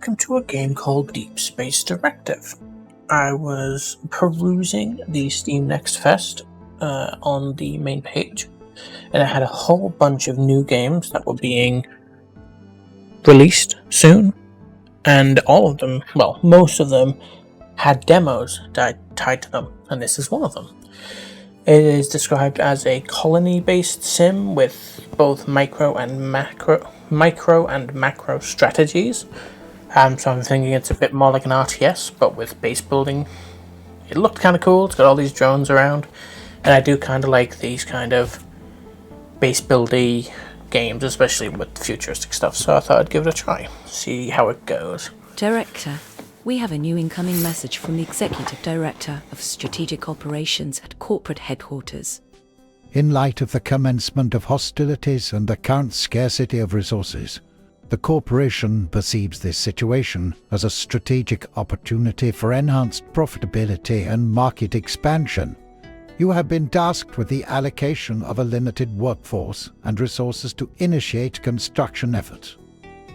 welcome to a game called Deep Space Directive. I was perusing the Steam Next Fest on the main page, and it had a whole bunch of new games that were being released soon, and all of them, well, most of them, had demos tied to them, and this is one of them. It is described as a colony-based sim with both micro and macro strategies. So I'm thinking it's a bit more like an RTS, but with base building. It looked kind of cool. It's got all these drones around, and I do kind of like these kind of base buildy games, especially with futuristic stuff. So I thought I'd give it a try, see how it goes. Director, we have a new incoming message from the Executive Director of Strategic Operations at Corporate Headquarters. In light of the commencement of hostilities and the current scarcity of resources, the corporation perceives this situation as a strategic opportunity for enhanced profitability and market expansion. You have been tasked with the allocation of a limited workforce and resources to initiate construction efforts.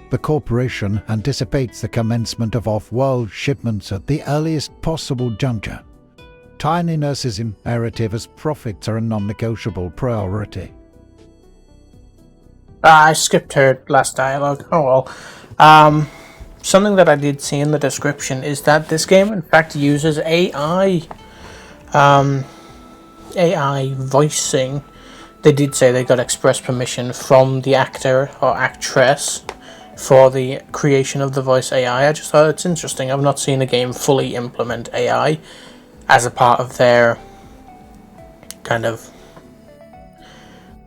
The corporation anticipates the commencement of off-world shipments at the earliest possible juncture. Timeliness is imperative as profits are a non-negotiable priority. I skipped her last dialogue. Oh well. Something that I did see in the description is that this game in fact uses AI voicing. They did say they got express permission from the actor or actress for the creation of the voice AI. I just thought it's interesting. I've not seen a game fully implement AI as a part of their kind of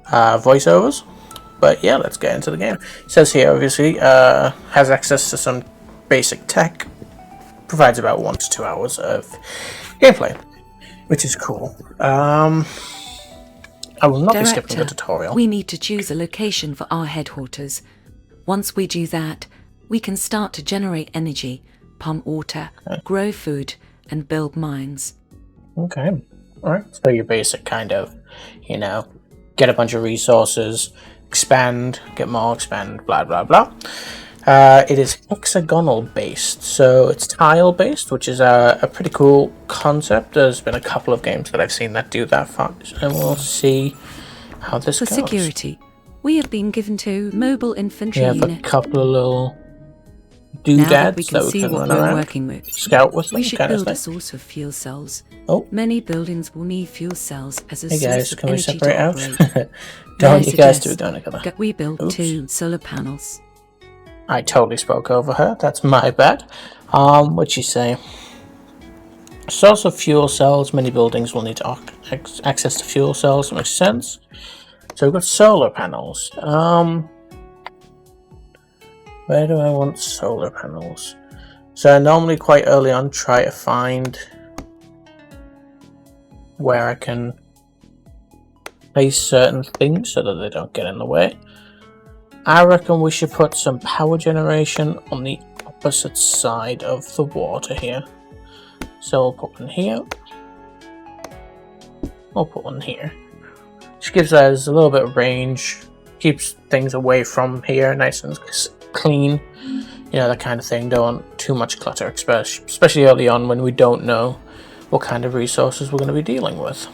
voiceovers. But yeah, let's get into the game. It says here, obviously, has access to some basic tech, provides about 1 to 2 hours of gameplay, which is cool. I will not be skipping the tutorial. We need to choose a location for our headquarters. Once we do that, we can start to generate energy, pump water, grow food, and build mines. Okay. Alright. So your basic kind of, get a bunch of resources, expand, get more, expand, blah, blah, blah. It is hexagonal based, so it's tile based, which is a pretty cool concept. There's been a couple of games that I've seen that do that function, and we'll see how this goes. For security, we have been given 2 mobile infantry units. We have a couple of little doodads that we can run around, working with. Scout with them. We should build a source of fuel cells. Oh. Many buildings will need fuel cells as a hey guys, source of can we energy separate out? to Don't you guys do it down together. We built 2 solar panels. I totally spoke over her. That's my bad. What'd you say? Source of fuel cells. Many buildings will need access to fuel cells. That makes sense. So we've got solar panels. Where do I want solar panels? So I normally quite early on try to find where I can place certain things so that they don't get in the way. I reckon we should put some power generation on the opposite side of the water here. So we'll put one here. We'll put one here. Which gives us a little bit of range. Keeps things away from here, nice and clean. That kind of thing. Don't want too much clutter, especially early on when we don't know what kind of resources we're going to be dealing with.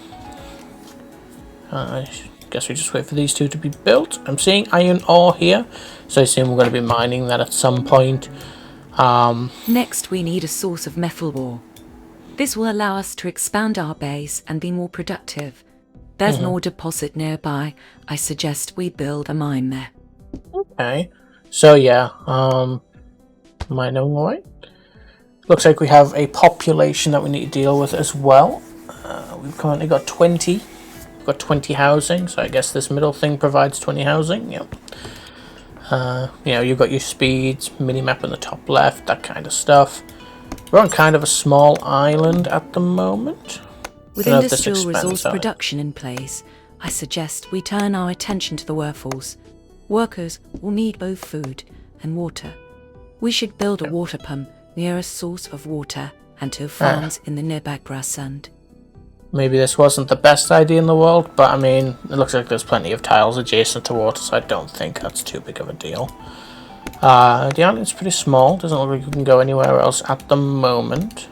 I guess we just wait for these 2 to be built. I'm seeing iron ore here, so I assume we're going to be mining that at some point. Next, we need a source of metal ore. This will allow us to expand our base and be more productive. There's an ore deposit nearby. I suggest we build a mine there. Okay. So yeah, mining away. Looks like we have a population that we need to deal with as well. We've currently got 20. We've got 20 housing, so I guess this middle thing provides 20 housing. Yep. You've got your speeds, minimap in the top left, that kind of stuff. We're on kind of a small island at the moment. With industrial resource production in place, I suggest we turn our attention to the workforce. Workers will need both food and water. We should build a water pump near a source of water and 2 farms in the nearby grassland. Maybe this wasn't the best idea in the world, but I mean, it looks like there's plenty of tiles adjacent to water, so I don't think that's too big of a deal. The island's pretty small. Doesn't look like we can go anywhere else at the moment.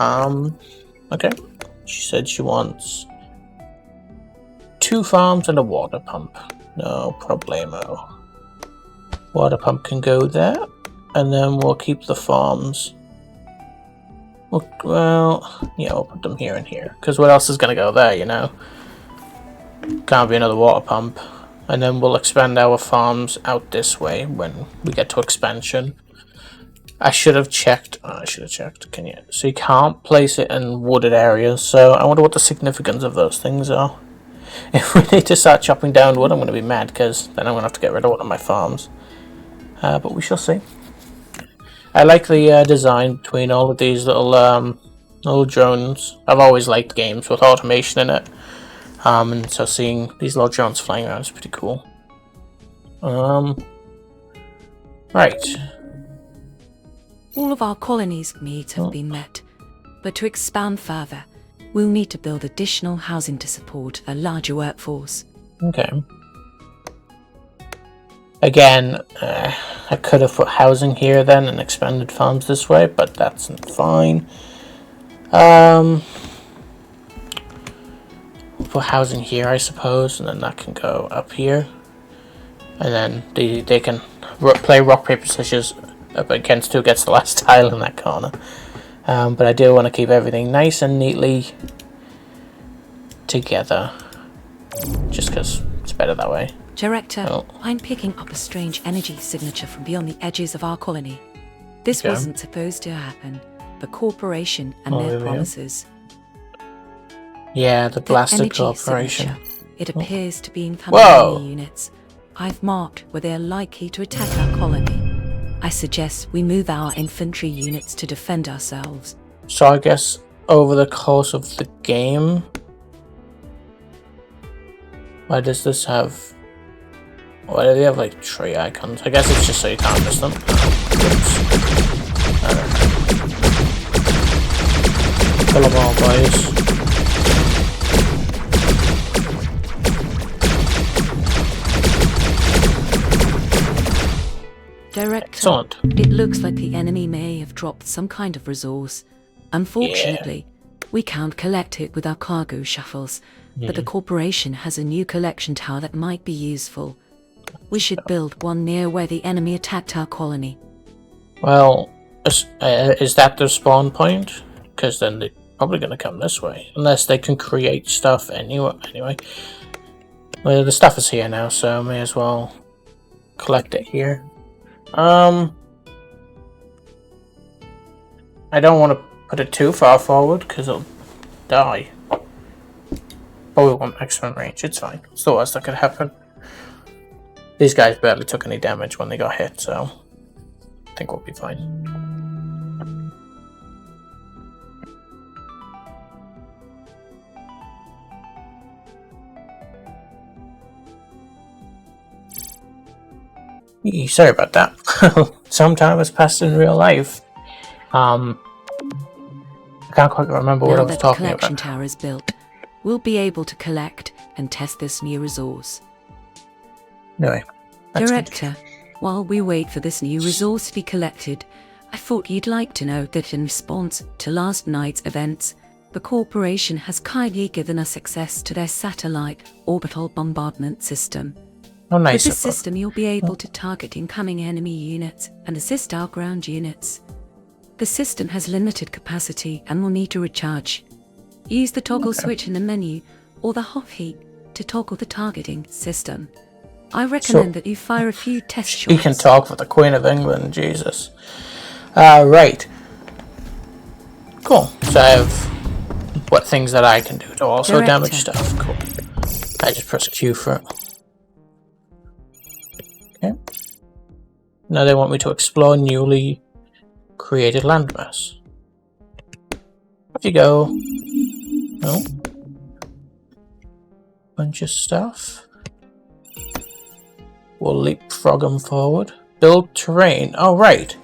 Okay. She said she wants 2 farms and a water pump. No problemo. Water pump can go there, and then we'll keep the farms. Well, yeah, we'll put them here and here. Because what else is going to go there, you know? Can't be another water pump. And then we'll expand our farms out this way when we get to expansion. I should have checked. Oh, I should have checked. Can you? So you can't place it in wooded areas. So I wonder what the significance of those things are. If we need to start chopping down wood, I'm going to be mad because then I'm going to have to get rid of one of my farms. But we shall see. I like the design between all of these little drones. I've always liked games with automation in it. And so seeing these little drones flying around is pretty cool. Right. All of our colonies' needs have been met. But to expand further, we'll need to build additional housing to support a larger workforce. Okay. Again, I could have put housing here then and expanded farms this way, but that's fine. Put housing here, I suppose, and then that can go up here. And then they can play rock, paper, scissors up against who gets the last tile in that corner. But I do want to keep everything nice and neatly together, just because it's better that way. Director, I'm picking up a strange energy signature from beyond the edges of our colony. This wasn't supposed to happen. The corporation and their promises. Yeah, the blasted corporation. Signature. It appears to be in family units. I've marked where they are likely to attack our colony. I suggest we move our infantry units to defend ourselves. So I guess over the course of the game, why does this have? Why do they have like tree icons? I guess it's just so you can't miss them. Kill them all, boys. Director, excellent. It looks like the enemy may have dropped some kind of resource. Unfortunately, we can't collect it with our cargo shuttles, but the corporation has a new collection tower that might be useful. We should build one near where the enemy attacked our colony. Well, is that their spawn point? Because then they're probably going to come this way. Unless they can create stuff anyway. Well, the stuff is here now, so may as well collect it here. I don't want to put it too far forward because it'll die. But we want maximum range, it's fine. It's the worst that could happen. These guys barely took any damage when they got hit, so I think we'll be fine. Sorry about that. Some time has passed in real life. I can't quite remember what I was talking about. Now that the collection tower is built, we'll be able to collect and test this new resource. Anyway, Director, while we wait for this new resource to be collected, I thought you'd like to know that in response to last night's events, the corporation has kindly given us access to their satellite orbital bombardment system. Oh, nice. With this system, you'll be able to target incoming enemy units and assist our ground units. The system has limited capacity and will need to recharge. Use the toggle switch in the menu or the hotkey to toggle the targeting system. I recommend that you fire a few test shots. He can talk for the Queen of England, Jesus. Right. Cool. So I have what things that I can do to also damage stuff. Cool. I just press Q for it. Okay. Now they want me to explore newly created landmass. Off you go. No. Bunch of stuff. We'll leapfrog them forward. Build terrain. Oh, right.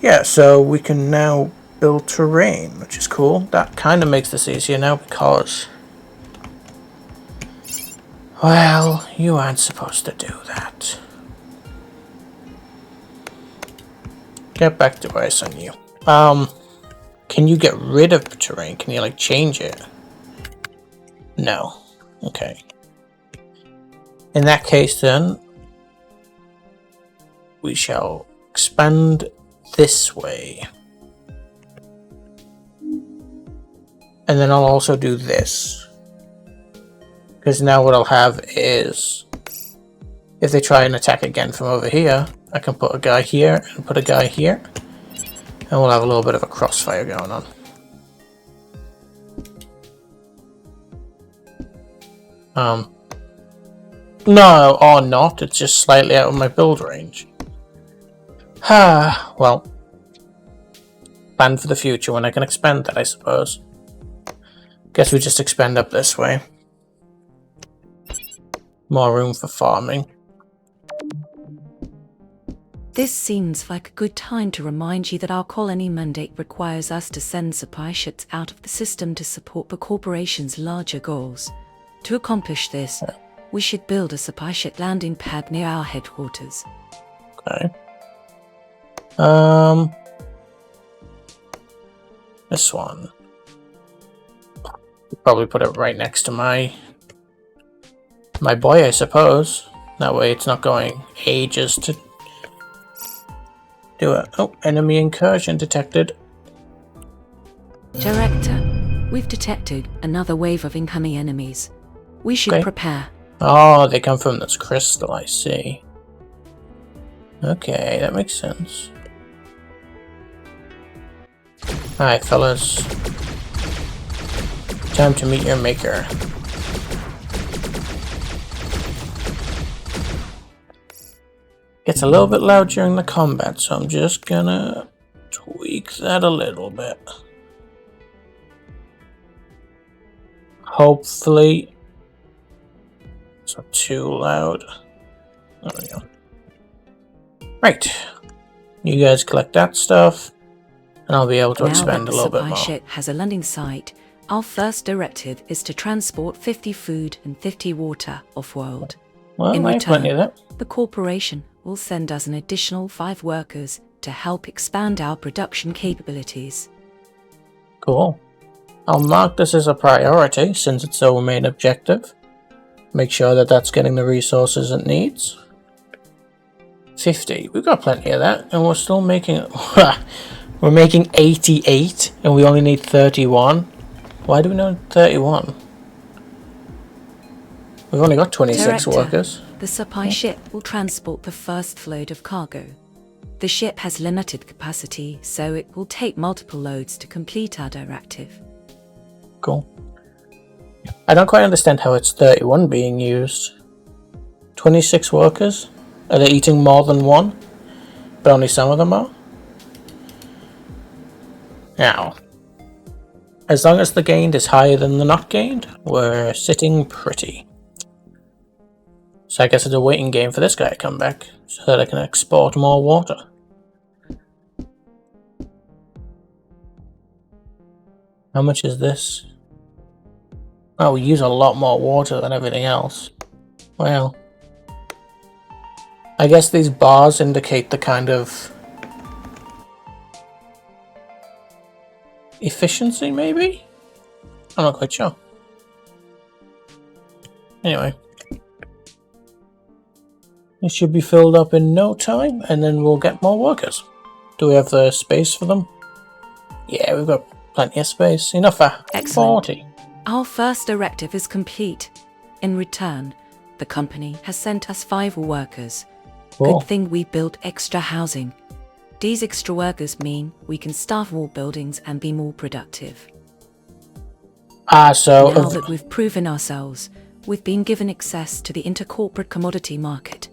Yeah, so we can now build terrain, which is cool. That kind of makes this easier now because... well, you aren't supposed to do that. get back to where I sent you. Can you get rid of terrain? Can you, like, change it? No. Okay. In that case, then, we shall expand this way. And then I'll also do this. Because now what I'll have is, if they try and attack again from over here, I can put a guy here and put a guy here. And we'll have a little bit of a crossfire going on. No, or not. It's just slightly out of my build range. Well. Plan for the future when I can expand that, I suppose. Guess we just expand up this way. More room for farming. This seems like a good time to remind you that our colony mandate requires us to send supply ships out of the system to support the corporation's larger goals. To accomplish this, we should build a supply ship landing pad near our headquarters. Okay. This one. Probably put it right next to my boy, I suppose. That way it's not going ages to do it. Oh, enemy incursion detected. Director, we've detected another wave of incoming enemies. We should prepare. Oh, they come from this crystal, I see. Okay, that makes sense. Alright, fellas. Time to meet your maker. Gets a little bit loud during the combat, so I'm just gonna tweak that a little bit. Hopefully it's not too loud. There we go. Right. You guys collect that stuff, and I'll be able to expand a little bit more. Now that the supply ship has a landing site, our first directive is to transport 50 food and 50 water off-world. Well, in I have plenty of return, that. the corporation will send us an additional 5 workers to help expand our production capabilities. Cool. I'll mark this as a priority since it's our main objective. Make sure that that's getting the resources it needs. 50. We've got plenty of that, and we're still making... We're making 88, and we only need 31. Why do we need 31? We've only got 26 workers. The supply ship will transport the first load of cargo. The ship has limited capacity, so it will take multiple loads to complete our directive. Cool. I don't quite understand how it's 31 being used. 26 workers? Are they eating more than one? But only some of them are? Now, as long as the gained is higher than the not gained, we're sitting pretty. So I guess it's a waiting game for this guy to come back, so that I can export more water. How much is this? Oh, we use a lot more water than everything else. Well, I guess these bars indicate the kind of efficiency, maybe? I'm not quite sure. Anyway. It should be filled up in no time, and then we'll get more workers. Do we have the space for them? Yeah, we've got plenty of space. Enough for 40. Our first directive is complete. In return, the company has sent us 5 workers. Cool. Good thing we built extra housing. These extra workers mean we can staff more buildings and be more productive. So now that we've proven ourselves, we've been given access to the intercorporate commodity market.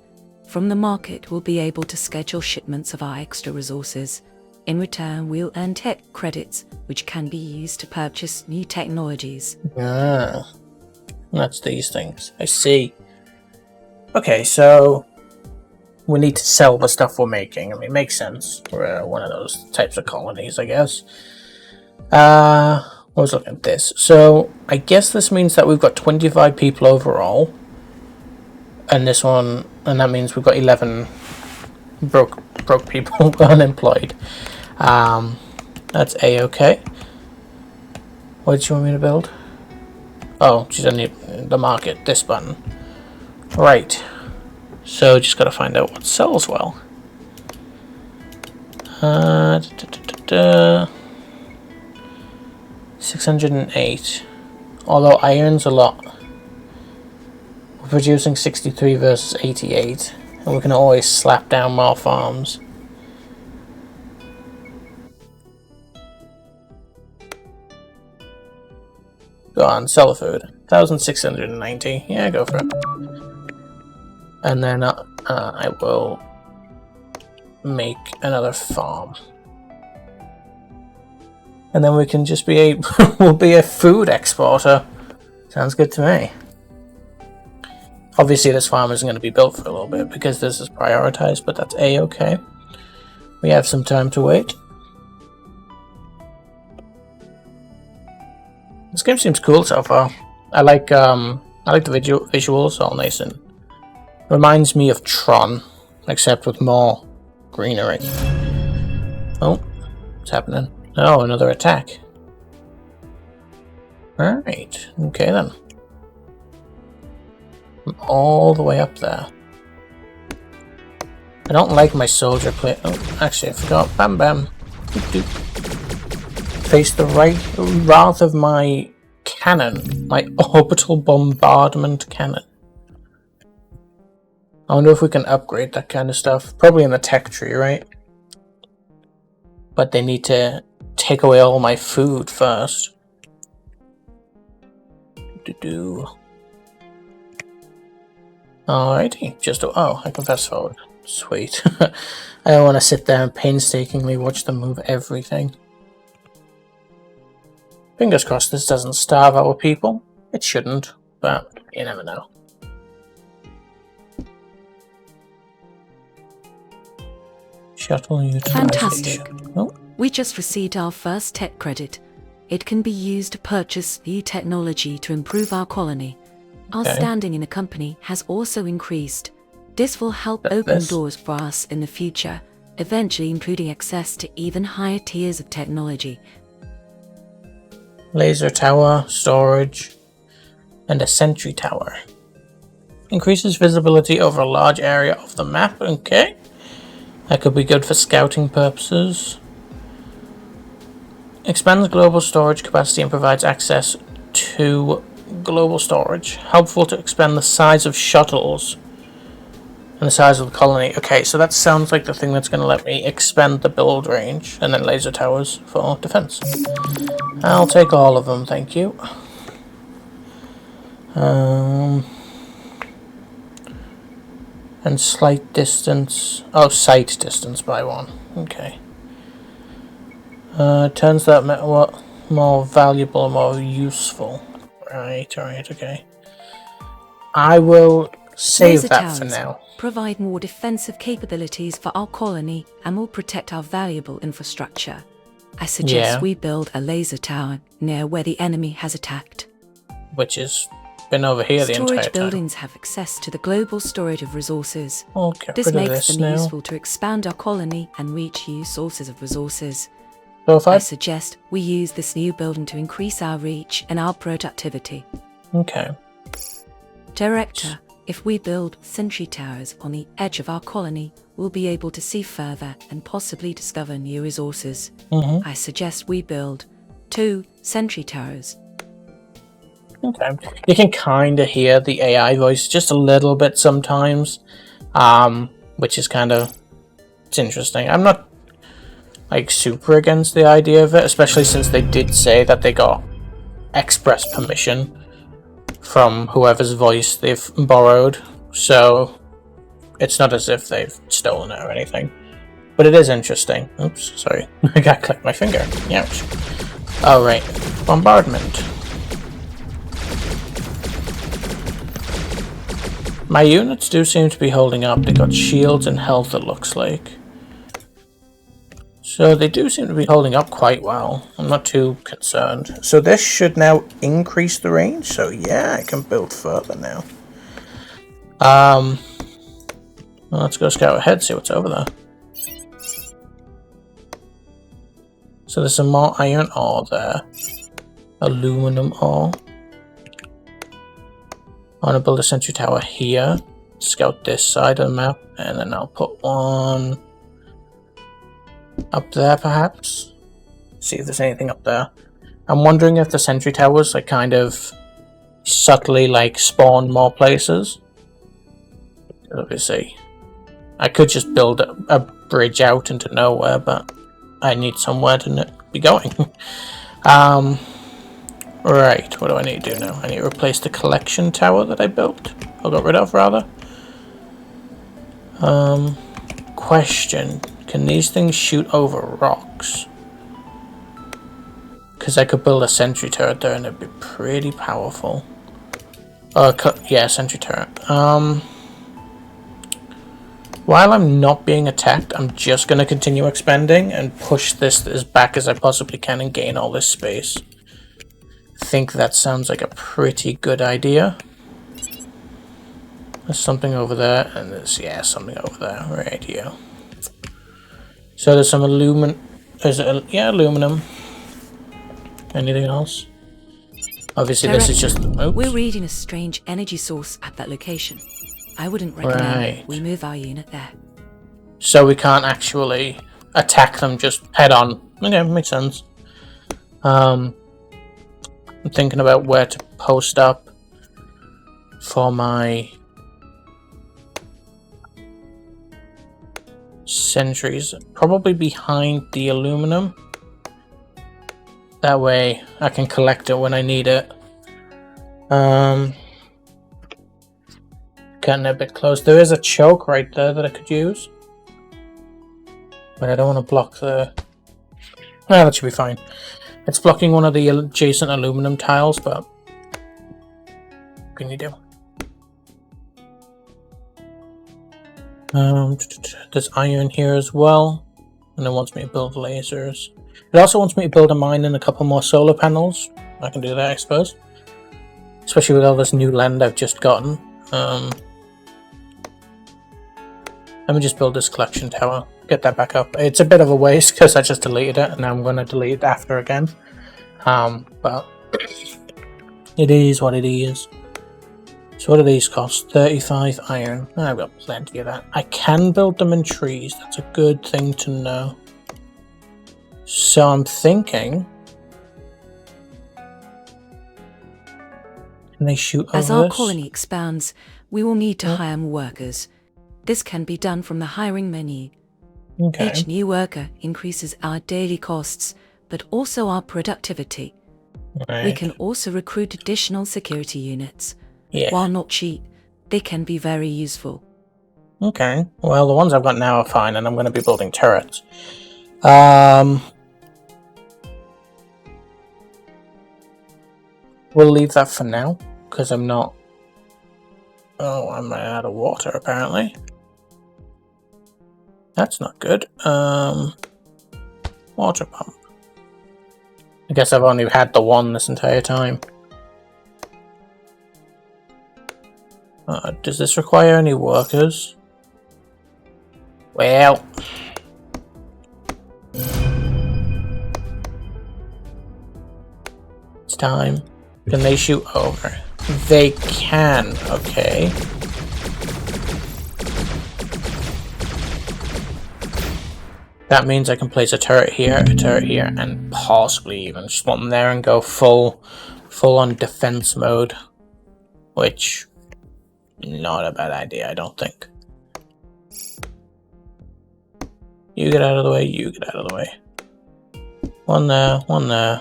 From the market, we'll be able to schedule shipments of our extra resources. In return, we'll earn tech credits, which can be used to purchase new technologies. Ah, that's these things. I see. Okay, so we need to sell the stuff we're making. I mean, it makes sense. We're one of those types of colonies, I guess. I was looking at this. So I guess this means that we've got 25 people overall. And this one, and that means we've got 11 broke people unemployed. That's A-okay. What did you want me to build? Oh, she's on the market. This button. Right. So just gotta find out what sells well. 608. Although iron's a lot. We're producing 63 versus 88. And we can always slap down more farms. Go on, sell the food. 1,690. Yeah, go for it. And then I will make another farm. And then we can just be we'll be a food exporter. Sounds good to me. Obviously this farm isn't going to be built for a little bit because this is prioritized, but that's A-okay. We have some time to wait. This game seems cool so far. I like the visuals, all nice and reminds me of Tron, except with more greenery. Oh, what's happening? Oh, another attack. Alright, okay then. I'm all the way up there. I don't like my soldier plate. Oh, actually I forgot. Bam bam. Doop, doop. Face the right wrath of my cannon. My orbital bombardment cannon. I wonder if we can upgrade that kind of stuff. Probably in the tech tree, right? But they need to take away all my food first. Alrighty, oh, I can fast forward. Sweet. I don't want to sit there and painstakingly watch them move everything. Fingers crossed this doesn't starve our people. It shouldn't, but you never know. Shuttle utilization. Fantastic. Oh. We just received our first tech credit. It can be used to purchase new technology to improve our colony. Our standing in the company has also increased. This will help open doors for us in the future, eventually including access to even higher tiers of technology. Laser tower, storage, and a sentry tower. Increases visibility over a large area of the map, okay. That could be good for scouting purposes. Expands global storage capacity and provides access to global storage. Helpful to expand the size of shuttles and the size of the colony. Okay, so that sounds like the thing that's going to let me expand the build range. And then laser towers for defense. I'll take all of them, thank you. And slight distance. Oh, sight distance by 1. Okay. Turns that more valuable, more useful. Right, okay. I will save Laser that towers for now. Provide more defensive capabilities for our colony and will protect our valuable infrastructure. I suggest we build a laser tower near where the enemy has attacked. Which has been over here the entire time. Storage buildings have access to the global storage of resources. This makes them now. useful to expand our colony and reach new sources of resources. So if I suggest we use this new building to increase our reach and our productivity. Okay. Director, if we build sentry towers on the edge of our colony, we'll be able to see further and possibly discover new resources. I suggest we build 2 sentry towers. Okay. You can kind of hear the AI voice just a little bit sometimes, which is it's interesting. I'm not super against the idea of it, especially since they did say that they got express permission from whoever's voice they've borrowed, so it's not as if they've stolen it or anything. But it is interesting. Oops, sorry. I got clicked my finger. Ouch. Alright. Bombardment. My units do seem to be holding up. They got shields and health, it looks like. So they do seem to be holding up quite well. I'm not too concerned. So this should now increase the range. So yeah, I can build further now. Well, let's go scout ahead, see what's over there. So there's some more iron ore there. Aluminum ore. I want to build a sentry tower here. Scout this side of the map, and then I'll put one up there perhaps. See if there's anything up there. I'm wondering if the sentry towers like kind of subtly like spawn more places. Obviously, I could just build a bridge out into nowhere, but I need somewhere to be going. Right, what do I need to do now? I need to replace the collection tower that I built. Or got rid of, rather. Question. Can these things shoot over rocks? Because I could build a sentry turret there and it'd be pretty powerful. Yeah, sentry turret. While I'm not being attacked, I'm just going to continue expanding and push this as back as I possibly can and gain all this space. I think that sounds like a pretty good idea. There's something over there, and there's, yeah, something over there. Right here. So there's some aluminum. Yeah, aluminum. Anything else? Obviously, Director, this is just... Oops. We're reading a strange energy source at that location. I wouldn't recommend we move our unit there. So we can't actually attack them just head on. Okay, makes sense. I'm thinking about where to post up for my sentries. Probably behind the aluminum. That way I can collect it when I need it. Getting a bit close. There is a choke right there that I could use. But I don't want to block the... No, that should be fine. It's blocking one of the adjacent aluminum tiles, but... What can you do? There's iron here as well. And it wants me to build lasers. It also wants me to build a mine and a couple more solar panels. I can do that, I suppose. Especially with all this new land I've just gotten. Let me just build this collection tower. Get that back up. It's a bit of a waste because I just deleted it and now I'm going to delete it after again. But it is what it is. So what do these cost? 35 iron. I've got plenty of that. I can build them in trees. That's a good thing to know. So I'm thinking... Can they shoot over As our this? colony expands, we will need to hire more workers. This can be done from the hiring menu. Okay. Each new worker increases our daily costs, but also our productivity. Right. We can also recruit additional security units. Yeah. While not cheap, they can be very useful. Okay. Well, the ones I've got now are fine, and I'm going to be building turrets. We'll leave that for now, because I'm not... Oh, I'm running out of water, apparently. That's not good. Water pump. I guess I've only had the one this entire time. Does this require any workers? Well... It's time. Can they shoot over? They can, okay. That means I can place a turret here, and possibly even just one there and go full on defense mode. Which, not a bad idea, I don't think. You get out of the way, you get out of the way. One there, one there.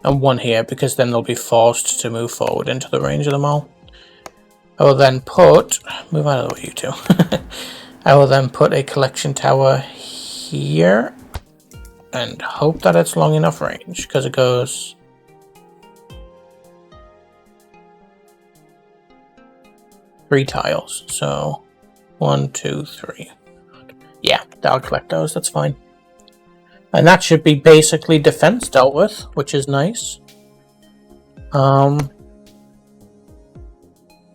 And one here, because then they'll be forced to move forward into the range of them all. I will then put... Move out of the way, you two. I will then put a collection tower here. And hope that it's long enough range, because it goes... 3 tiles. So, 1, 2, 3. Yeah, that'll collect those, that's fine. And that should be basically defense dealt with, which is nice.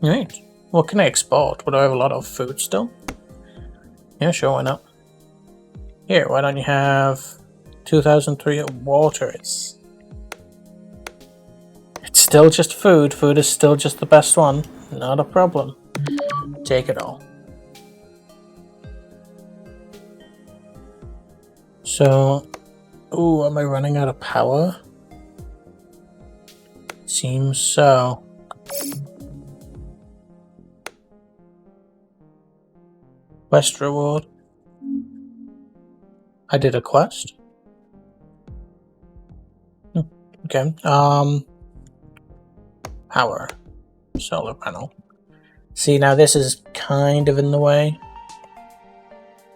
Right. What can I export? Would I have a lot of food still? Yeah, sure, why not? Here, why don't you have 2003 water? It's still just food. Food is still just the best one. Not a problem. Take it all. So, ooh, am I running out of power? Seems so. Quest reward. I did a quest. Okay. Power. Solar panel. See, now this is kind of in the way.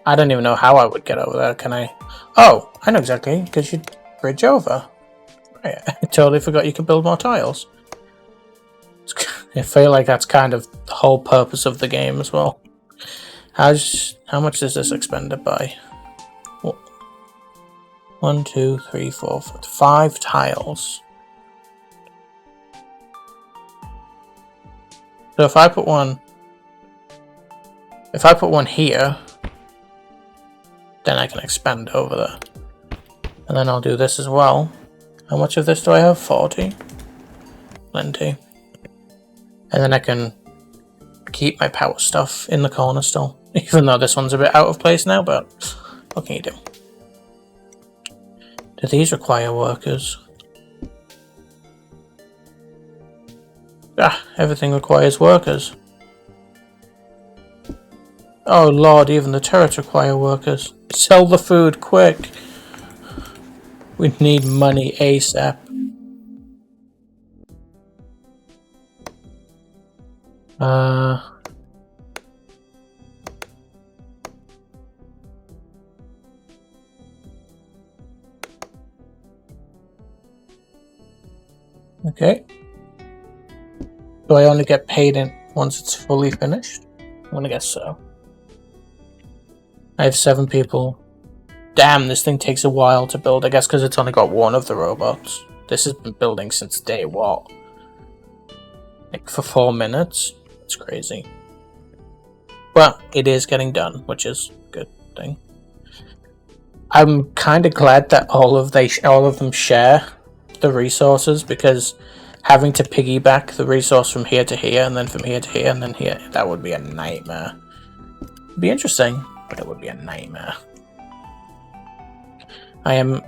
I don't even know how I would get over there. Can I? Oh, I know exactly. Because you bridge over. Right. I totally forgot you could build more tiles. I feel like that's kind of the whole purpose of the game as well. How much is this expended by? 1, 2, 3, 4, 5 tiles. So if I put one here, then I can expand over there. And then I'll do this as well. How much of this do I have? 40. Plenty. And then I can keep my power stuff in the corner still. Even though this one's a bit out of place now, but what can you do? Do these require workers? Ah, everything requires workers. Oh lord, even the turrets require workers. Sell the food, quick! We need money ASAP. Okay. Do I only get paid in once it's fully finished? I'm gonna guess so. I have 7 people. Damn, this thing takes a while to build. I guess because it's only got one of the robots. This has been building since day what? Like for 4 minutes? It's crazy. Well, it is getting done, which is a good thing. I'm kind of glad that all of them share the resources, because having to piggyback the resource from here to here and then from here to here and then here, that would be a nightmare. It'd be interesting, but it would be a nightmare. I am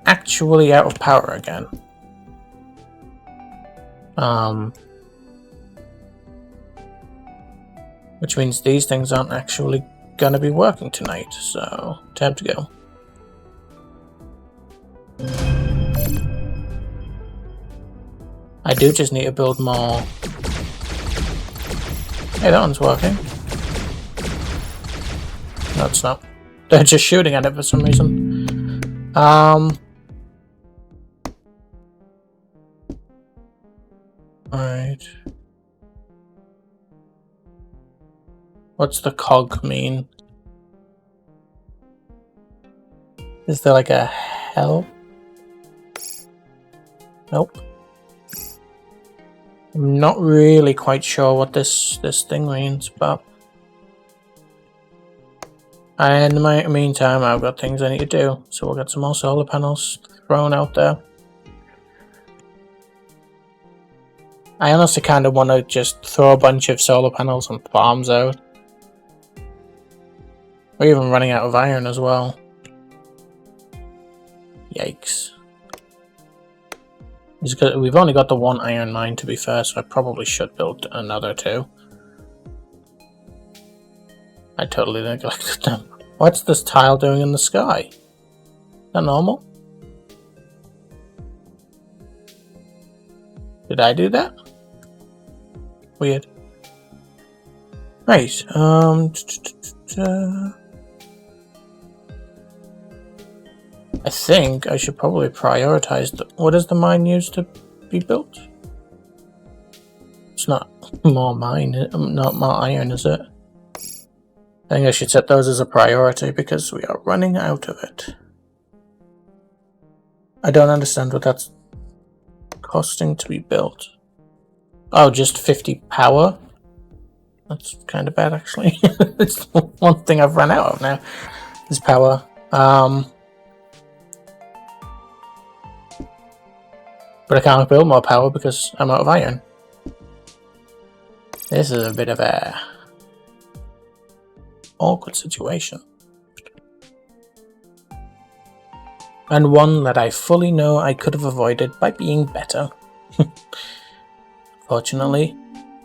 actually out of power again. Which means these things aren't actually gonna be working tonight, so time to go. I do just need to build more. Hey, that one's working. No, it's not. They're just shooting at it for some reason. Alright. What's the cog mean? Is there like a help? Nope. I'm not really quite sure what this thing means, but in the meantime, I've got things I need to do, so we'll get some more solar panels thrown out there. I honestly kind of want to just throw a bunch of solar panels and farms out. We're even running out of iron as well. Yikes. We've only got the 1 iron mine, to be fair, so I probably should build another 2. I totally neglected them. What's this tile doing in the sky? Is that normal? Did I do that? Weird. Right, I think I should probably prioritize what does the mine use to be built? It's not more not more iron, is it? I think I should set those as a priority because we are running out of it. I don't understand what that's costing to be built. Oh, just 50 power? That's kind of bad, actually. It's the one thing I've run out of now, is power. But I can't build more power because I'm out of iron. This is a bit of a awkward situation. And one that I fully know I could have avoided by being better. Fortunately,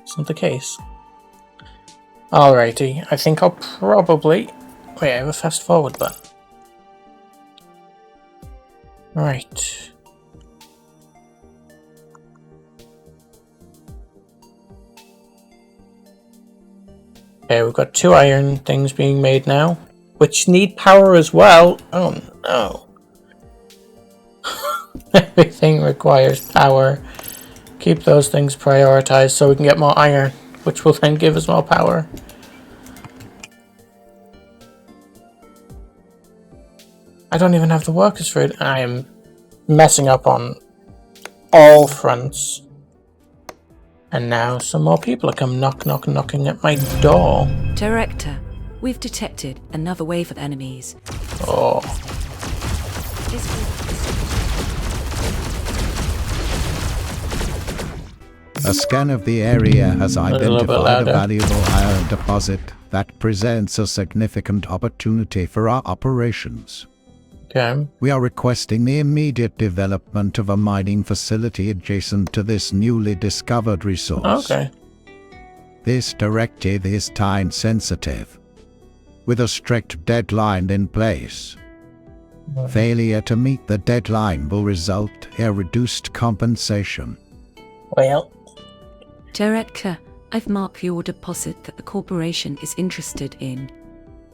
it's not the case. Alrighty, I think I'll probably... Wait, I have a fast forward button. Right. Okay, we've got 2 iron things being made now, which need power as well. Oh no. Everything requires power. Keep those things prioritized so we can get more iron, which will then give us more power. I don't even have the workers for it. I am messing up on all fronts. And now some more people are come knocking at my door. Director, we've detected another wave of enemies. Oh. A scan of the area has identified a valuable iron deposit that presents a significant opportunity for our operations. Okay. We are requesting the immediate development of a mining facility adjacent to this newly discovered resource. Okay. This directive is time sensitive, with a strict deadline in place. Failure to meet the deadline will result in reduced compensation. Well. Director, I've marked your deposit that the corporation is interested in.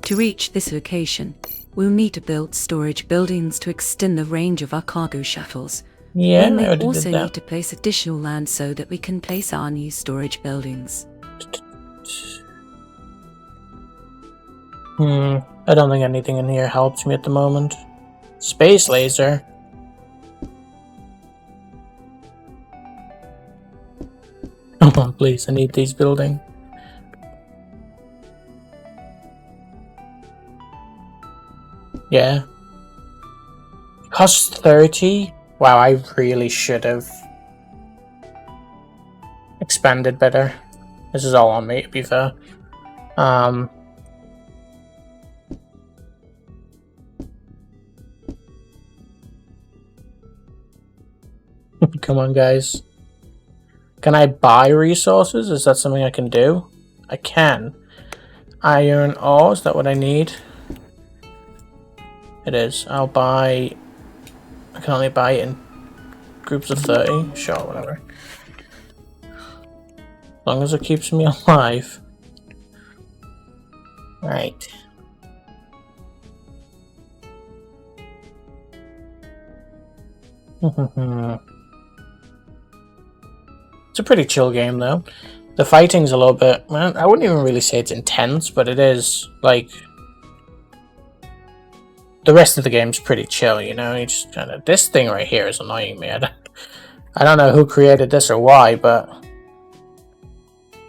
To reach this location, we'll need to build storage buildings to extend the range of our cargo shuttles. Yeah, we may I already also did that. need to place additional land so that we can place our new storage buildings. I don't think anything in here helps me at the moment. Space laser. Come on, please, I need these building. Yeah. Costs 30? Wow, I really should have expanded better. This is all on me, to be fair. Come on, guys. Can I buy resources? Is that something I can do? I can. Iron ore, is that what I need? It is. I'll buy... I can only buy it in groups of 30. Sure, whatever. As long as it keeps me alive. Right. It's a pretty chill game, though. The fighting's a little bit... Well, I wouldn't even really say it's intense, but it is, like... The rest of the game's pretty chill, you know? You just kind of... This thing right here is annoying me. I don't know who created this or why, but...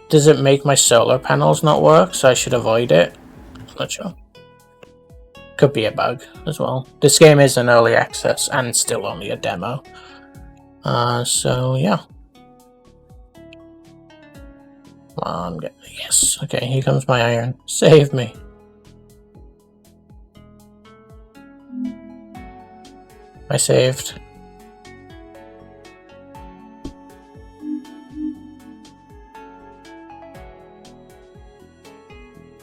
Does it make my solar panels not work, so I should avoid it? I'm not sure. Could be a bug as well. This game is in early access and still only a demo. So, yeah. Come on, yes. Okay, here comes my iron. Save me. I saved.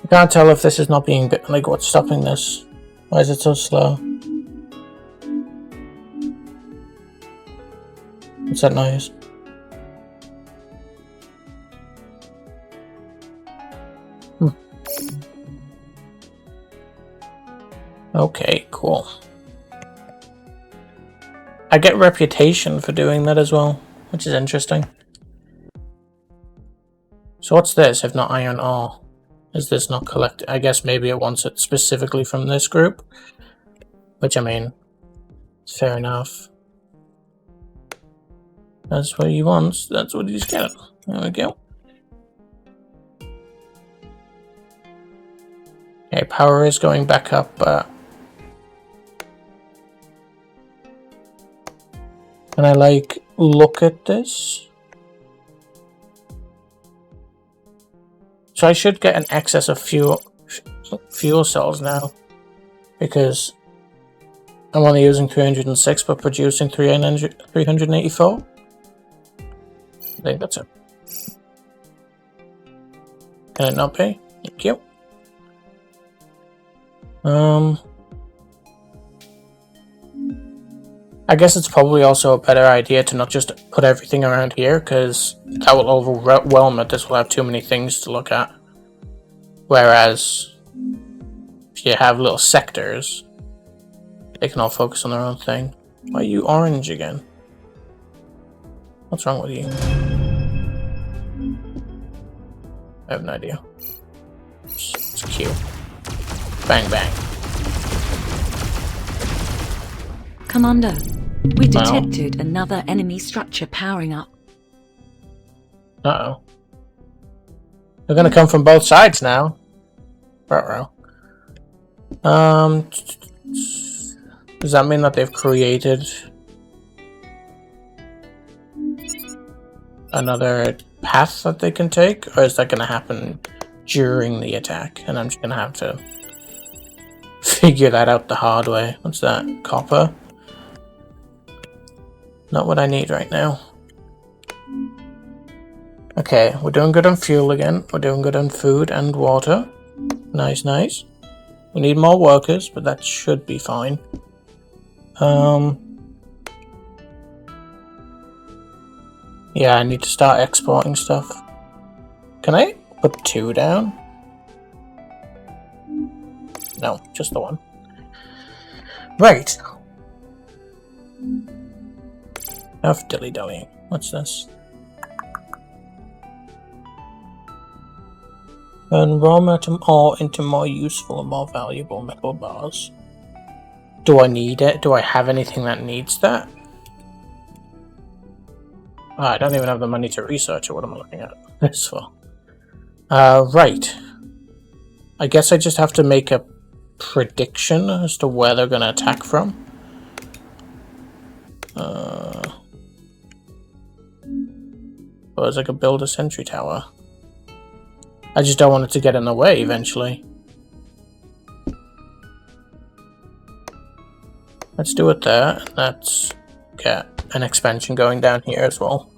I can't tell if this is not being like what's stopping this. Why is it so slow? What's that noise? Okay, cool. I get reputation for doing that as well, which is interesting. So what's this if not iron ore? Is this not collected? I guess maybe it wants it specifically from this group. Which, I mean, it's fair enough. That's what he wants. That's what he's getting. There we go. Okay, power is going back up, but... Can I, like, look at this? So I should get an excess of fuel cells now. Because I'm only using 306, but producing 384? I think that's it. Can it not be? Thank you. I guess it's probably also a better idea to not just put everything around here, because that will overwhelm it. This will have too many things to look at. Whereas, if you have little sectors, they can all focus on their own thing. Why are you orange again? What's wrong with you? I have no idea. It's cute. Bang, bang. Commander, we detected another enemy structure powering up. Uh-oh. They're gonna come from both sides now. Ruh-roh. Does that mean that they've created another path that they can take? Or is that gonna happen during the attack? And I'm just gonna have to figure that out the hard way. What's that? Copper? Not what I need right now. Okay, we're doing good on fuel again. We're doing good on food and water. Nice, nice. We need more workers, but that should be fine. Yeah, I need to start exporting stuff. Can I put 2 down? No, just the 1. Right. Enough dilly-dallying. What's this? Turn raw metal ore into more useful and more valuable metal bars. Do I need it? Do I have anything that needs that? Oh, I don't even have the money to research it. What am I looking at this for? Right. I guess I just have to make a prediction as to where they're going to attack from. Suppose I could build a sentry tower. I just don't want it to get in the way eventually. Let's do it there. Let's get an expansion going down here as well.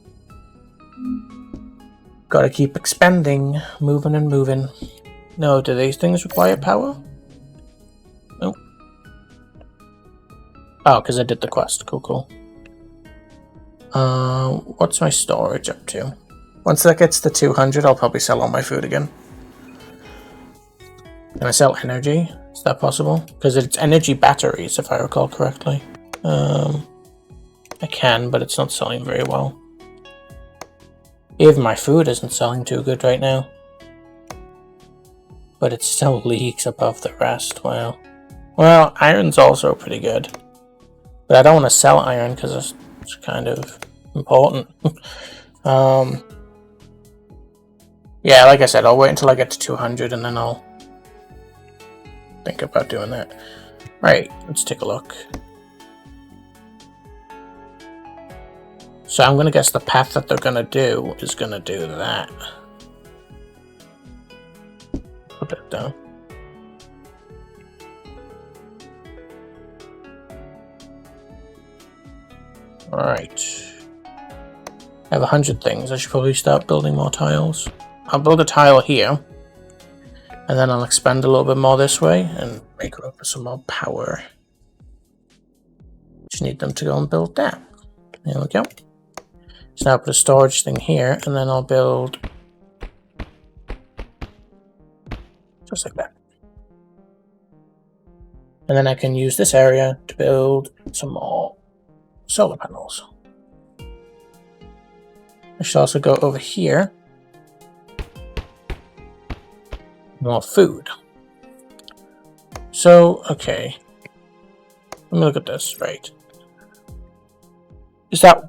Gotta keep expanding, moving and moving. No, do these things require power? Nope. Oh, because I did the quest. Cool, cool. What's my storage up to? Once that gets to 200, I'll probably sell all my food again. Can I sell energy? Is that possible? Because it's energy batteries, if I recall correctly. I can, but it's not selling very well. Even my food isn't selling too good right now. But it still leaks above the rest. Wow. Well, iron's also pretty good. But I don't want to sell iron because it's kind of important. Yeah, like I said, I'll wait until I get to 200 and then I'll think about doing that. Right, let's take a look. So I'm going to guess the path that they're going to do is going to do that. Put that down. Alright. I have 100 things. I should probably start building more tiles. I'll build a tile here. And then I'll expand a little bit more this way and make room for some more power. Just need them to go and build that. There we go. So now I'll put a storage thing here, and then I'll build just like that. And then I can use this area to build some more solar panels. I should also go over here. More food. So, okay. Let me look at this, right. Is that...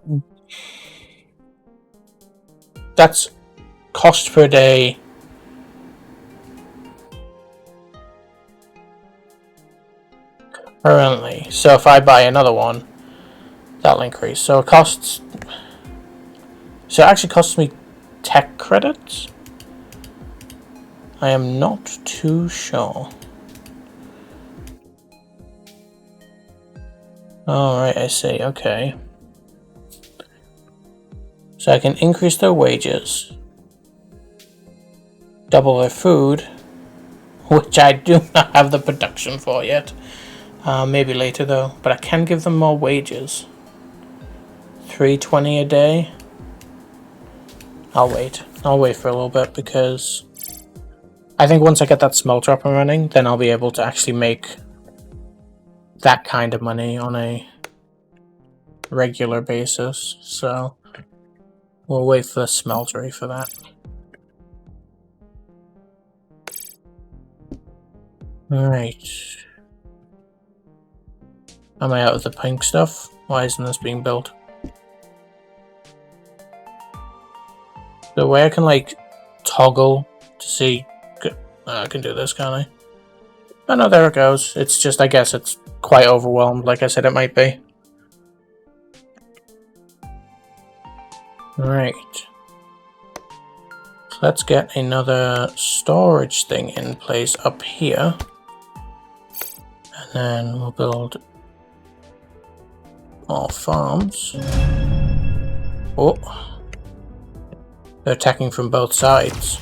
That's cost per day. currently. So if I buy another one, that'll increase. So it costs... So it actually costs me tech credits? I am not too sure. Alright, I see. Okay. So I can increase their wages. Double their food. Which I do not have the production for yet. Maybe later though. But I can give them more wages. $3.20 a day. I'll wait. I'll wait for a little bit because I think once I get that smelter up and running, then I'll be able to actually make that kind of money on a regular basis. So we'll wait for the smeltery for that. Alright. Am I out of the pink stuff? Why isn't this being built? The way I can like toggle to see, I can do this, can't I? Oh no, there it goes. It's just, I guess it's quite overwhelmed, like I said it might be. Right. So let's get another storage thing in place up here. And then we'll build more farms. Oh. They're attacking from both sides.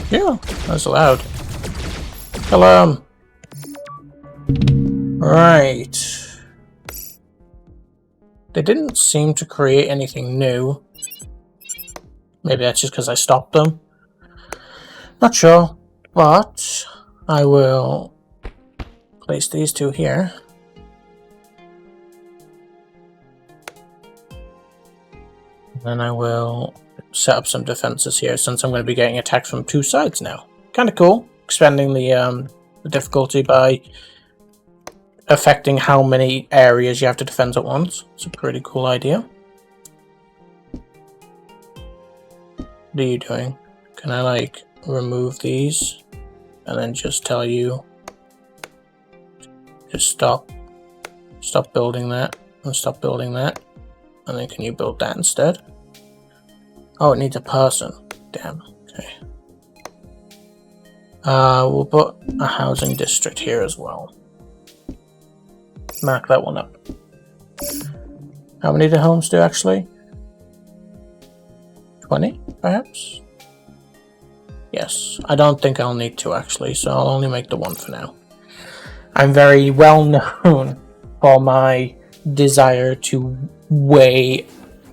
Yeah, that's allowed. Kill 'em. Right. They didn't seem to create anything new. Maybe that's just because I stopped them. Not sure, but I will place these two here. Then I will set up some defenses here since I'm going to be getting attacked from two sides now. Kind of cool, expanding the difficulty by affecting how many areas you have to defend at once. It's a pretty cool idea. What are you doing? Can I like remove these and then just tell you just stop building that and stop building that, and then can you build that instead? Oh, it needs a person. Damn. Okay. We'll put a housing district here as well. Mark that one up. How many do homes do actually? 20, perhaps? Yes. I don't think I'll need to actually, so I'll only make the one for now. I'm very well known for my desire to way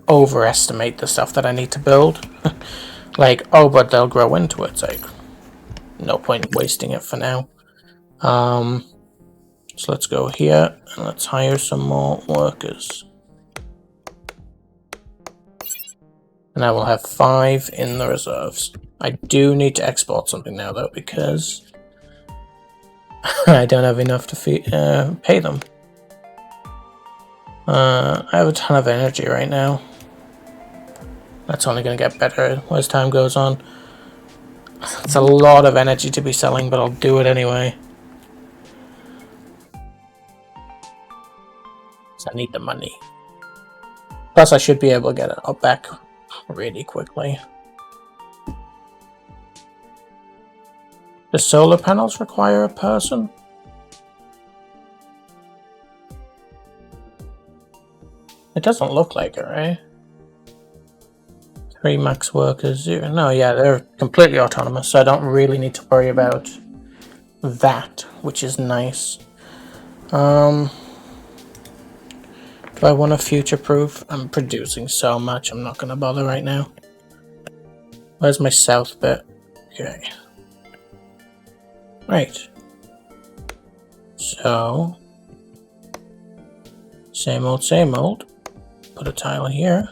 overestimate the stuff that I need to build. Like, oh, but they'll grow into it. It's like, no point in wasting it for now. So let's go here and let's hire some more workers. And I will have 5 in the reserves. I do need to export something now though, because I don't have enough to pay them. I have a ton of energy right now. That's only going to get better as time goes on. It's a lot of energy to be selling, but I'll do it anyway. So I need the money. Plus I should be able to get it up back really quickly. Do solar panels require a person? It doesn't look like it, right? 3 max workers, 0. No, yeah, they're completely autonomous, so I don't really need to worry about that, which is nice. Do I want to future-proof? I'm producing so much, I'm not going to bother right now. Where's my south bit? Okay. Right. So, same old, same old. Put a tile in here.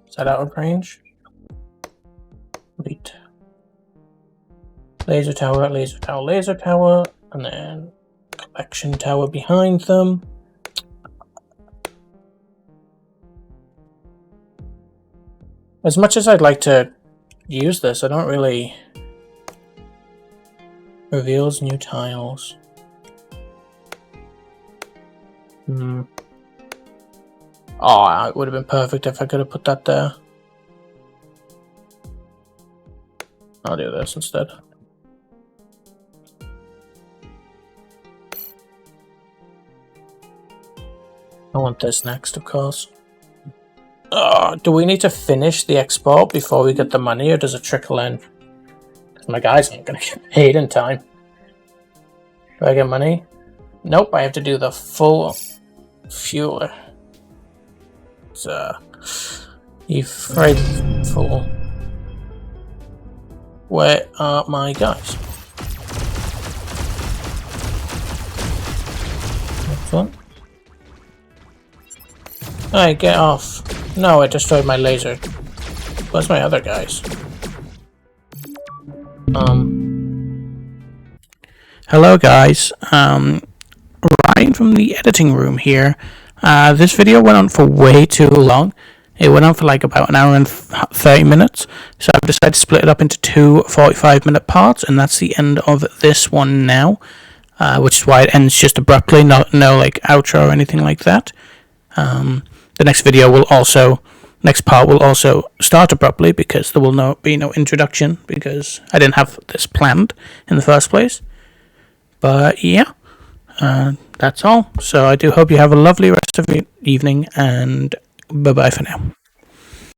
Is that out of range? Wait. Laser tower, laser tower, laser tower, and then collection tower behind them. As much as I'd like to use this. I don't really... Reveals new tiles. Oh, it would have been perfect if I could have put that there. I'll do this instead. I want this next, of course. Do we need to finish the export before we get the money, or does it trickle in? Because my guys aren't going to get paid in time. Do I get money? Nope, I have to do the full fuel. It's, frightful. Where are my guys? Next one. Hey, get off. No, I destroyed my laser. Where's my other guys? Hello guys. Ryan from the editing room here. This video went on for way too long. It went on for like about an hour and 30 minutes. So I've decided to split it up into two 45-minute parts, and that's the end of this one now. Which is why it ends just abruptly, no like outro or anything like that. The next part will also start abruptly because there will be no introduction because I didn't have this planned in the first place. But yeah, that's all. So I do hope you have a lovely rest of your evening, and bye-bye for now.